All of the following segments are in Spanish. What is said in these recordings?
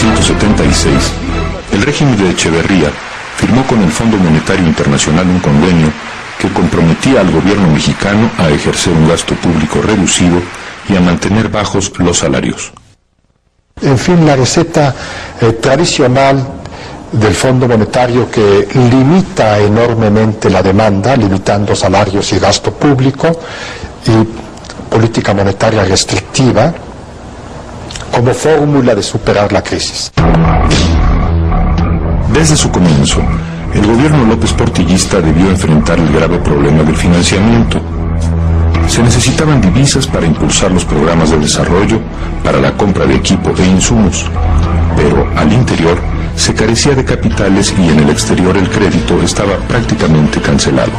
1976, el régimen de Echeverría firmó con el Fondo Monetario Internacional un convenio que comprometía al gobierno mexicano a ejercer un gasto público reducido y a mantener bajos los salarios. En fin, la receta tradicional del Fondo Monetario, que limita enormemente la demanda, limitando salarios y gasto público, y política monetaria restrictiva, como fórmula de superar la crisis. Desde su comienzo, el gobierno López Portillista debió enfrentar el grave problema del financiamiento. Se necesitaban divisas para impulsar los programas de desarrollo, para la compra de equipo e insumos, pero al interior se carecía de capitales y en el exterior el crédito estaba prácticamente cancelado.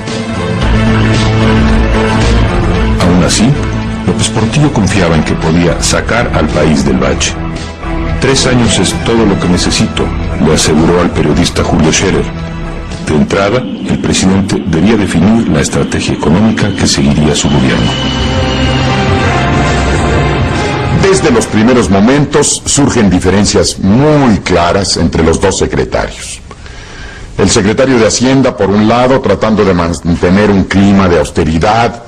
Aún así, López Portillo confiaba en que podía sacar al país del bache. 3 años es todo lo que necesito, le aseguró al periodista Julio Scherer. De entrada, el presidente debía definir la estrategia económica que seguiría su gobierno. Desde los primeros momentos surgen diferencias muy claras entre los dos secretarios. El secretario de Hacienda, por un lado, tratando de mantener un clima de austeridad,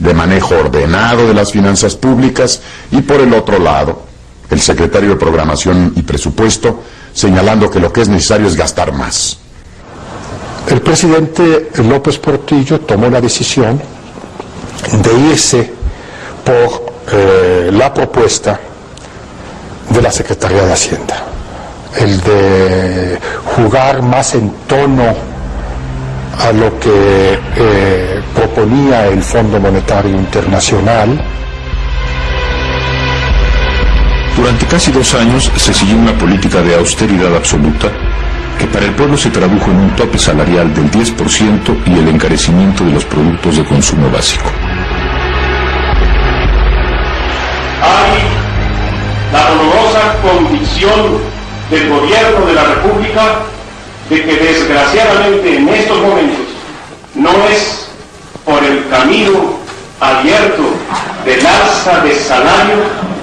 de manejo ordenado de las finanzas públicas, y por el otro lado, el secretario de Programación y Presupuesto, señalando que lo que es necesario es gastar más. El presidente López Portillo tomó la decisión de irse por la propuesta de la Secretaría de Hacienda, el de jugar más en tono a lo que proponía el Fondo Monetario Internacional. Durante casi 2 años se siguió una política de austeridad absoluta que para el pueblo se tradujo en un tope salarial del 10% y el encarecimiento de los productos de consumo básico. Hay la dolorosa convicción del gobierno de la República de que desgraciadamente en estos momentos no es por el camino abierto del alza de salario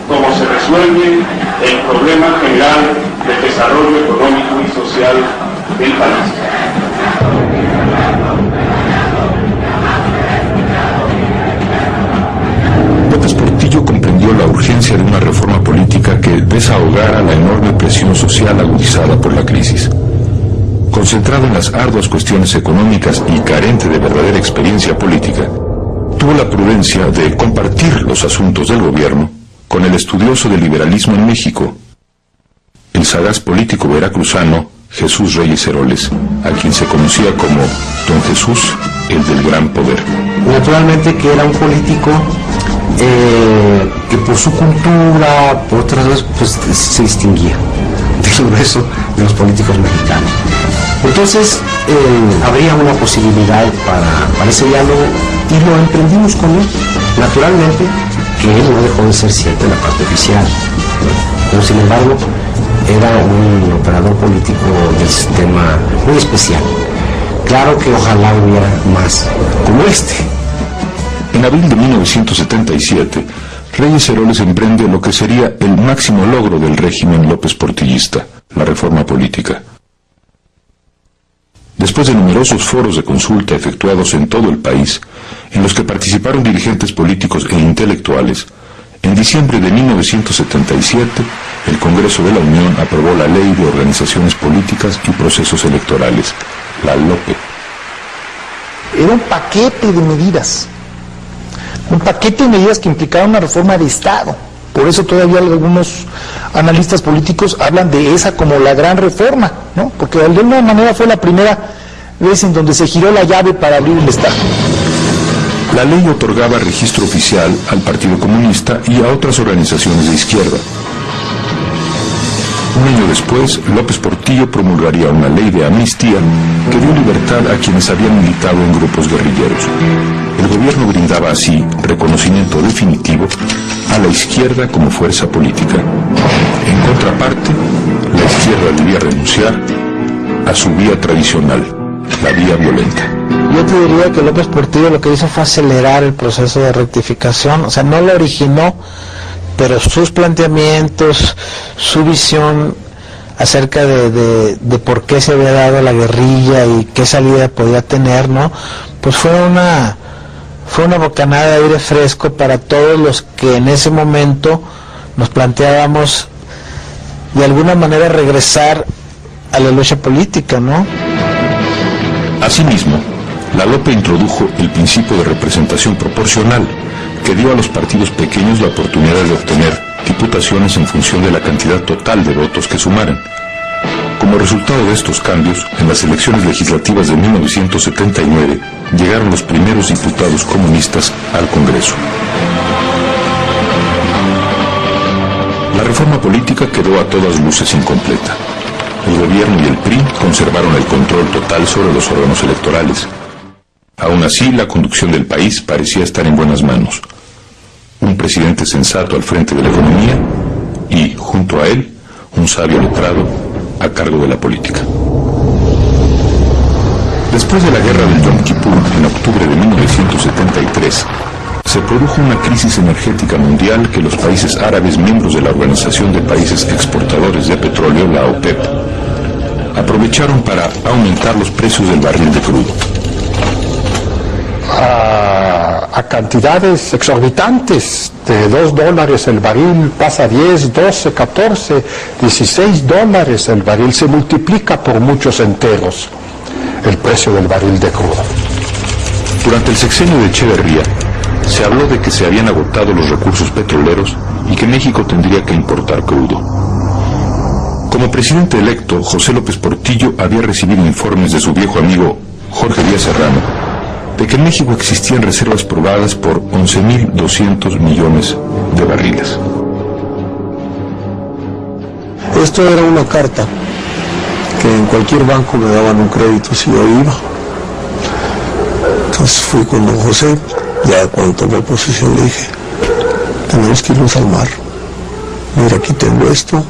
como se resuelve el problema general del desarrollo económico y social del país. López Portillo comprendió la urgencia de una reforma política que desahogara la enorme presión social agudizada por la crisis. Concentrado en las arduas cuestiones económicas y carente de verdadera experiencia política, tuvo la prudencia de compartir los asuntos del gobierno con el estudioso del liberalismo en México, el sagaz político veracruzano Jesús Reyes Heroles, a quien se conocía como Don Jesús, el del gran poder. Naturalmente que era un político que por su cultura, por otras cosas, pues se distinguía del grueso de los políticos mexicanos. Entonces habría una posibilidad para ese diálogo y lo emprendimos con él. Naturalmente que él no dejó de ser cierto en la parte oficial, pero sin embargo era un operador político del sistema muy especial. Claro que ojalá hubiera más como este. En abril de 1977, Reyes Heroles emprende lo que sería el máximo logro del régimen López Portillista, la reforma política. Después de numerosos foros de consulta efectuados en todo el país, en los que participaron dirigentes políticos e intelectuales, en diciembre de 1977, el Congreso de la Unión aprobó la Ley de Organizaciones Políticas y Procesos Electorales, la LOPE. Era un paquete de medidas. Un paquete de medidas que implicaban una reforma de Estado. Por eso todavía algunos analistas políticos hablan de esa como la gran reforma, ¿no? Porque de alguna manera fue la primera vez en donde se giró la llave para abrir el Estado. La ley otorgaba registro oficial al Partido Comunista y a otras organizaciones de izquierda. Un año después, López Portillo promulgaría una ley de amnistía que dio libertad a quienes habían militado en grupos guerrilleros. El gobierno brindaba así reconocimiento definitivo a la izquierda como fuerza política. En contraparte, la izquierda debía renunciar a su vía tradicional, la vía violenta. Yo te diría que López Portillo lo que hizo fue acelerar el proceso de rectificación, o sea, no lo originó, pero sus planteamientos, su visión, acerca de por qué se había dado la guerrilla y qué salida podía tener, ¿no? Pues fue una bocanada de aire fresco para todos los que en ese momento nos planteábamos de alguna manera regresar a la lucha política, ¿no? Asimismo, la LOPE introdujo el principio de representación proporcional, que dio a los partidos pequeños la oportunidad de obtener diputaciones en función de la cantidad total de votos que sumaran. Como resultado de estos cambios, en las elecciones legislativas de 1979 llegaron los primeros diputados comunistas al Congreso. La reforma política quedó a todas luces incompleta. El gobierno y el PRI conservaron el control total sobre los órganos electorales. Aún así, la conducción del país parecía estar en buenas manos. Un presidente sensato al frente de la economía y, junto a él, un sabio letrado a cargo de la política. Después de la guerra del Yom Kippur, en octubre de 1973, se produjo una crisis energética mundial que los países árabes, miembros de la Organización de Países Exportadores de Petróleo, la OPEP, aprovecharon para aumentar los precios del barril de crudo. A cantidades exorbitantes, de $2 el barril, pasa a 10, 12, 14, $16 el barril, se multiplica por muchos enteros el precio del barril de crudo. Durante el sexenio de Echeverría, se habló de que se habían agotado los recursos petroleros y que México tendría que importar crudo. Como presidente electo, José López Portillo había recibido informes de su viejo amigo Jorge Díaz Serrano de que en México existían reservas probadas por 11.200 millones de barriles. Esto era una carta que en cualquier banco me daban un crédito si yo iba. Entonces fui con don José, ya cuando tomé posesión le dije, tenemos que irnos al mar. Mira, aquí tengo esto,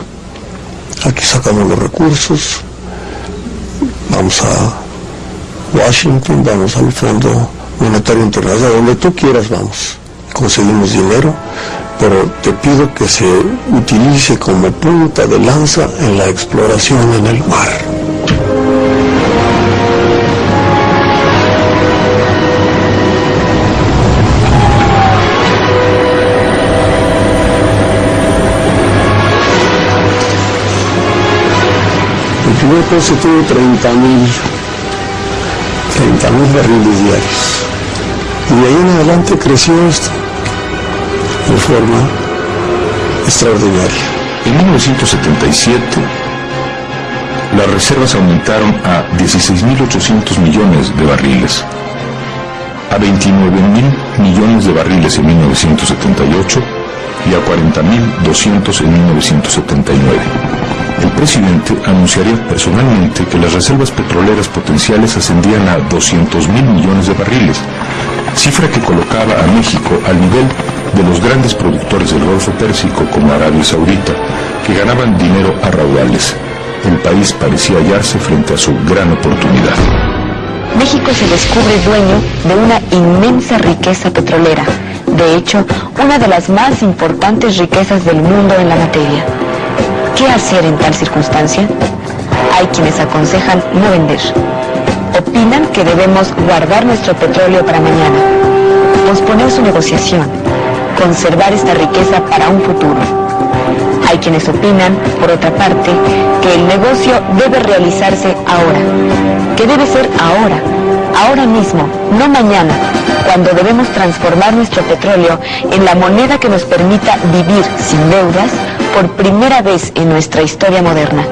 aquí sacamos los recursos, vamos a Washington, vamos al Fondo Monetario Internacional, donde tú quieras vamos, conseguimos dinero, pero te pido que se utilice como punta de lanza en la exploración en el mar. El primer peso tuvo 30,000 barriles diarios. Y de ahí en adelante creció esto de forma extraordinaria. En 1977, las reservas aumentaron a 16.800 millones de barriles, a 29.000 millones de barriles en 1978 y a 40.200 en 1979. El presidente anunciaría personalmente que las reservas petroleras potenciales ascendían a 200.000 millones de barriles, cifra que colocaba a México al nivel de los grandes productores del Golfo Pérsico como Arabia Saudita, que ganaban dinero a raudales. El país parecía hallarse frente a su gran oportunidad. México se descubre dueño de una inmensa riqueza petrolera, de hecho, una de las más importantes riquezas del mundo en la materia. ¿Qué hacer en tal circunstancia? Hay quienes aconsejan no vender. Opinan que debemos guardar nuestro petróleo para mañana, posponer su negociación, conservar esta riqueza para un futuro. Hay quienes opinan, por otra parte, que el negocio debe realizarse ahora, que debe ser ahora mismo, no mañana, cuando debemos transformar nuestro petróleo en la moneda que nos permita vivir sin deudas por primera vez en nuestra historia moderna.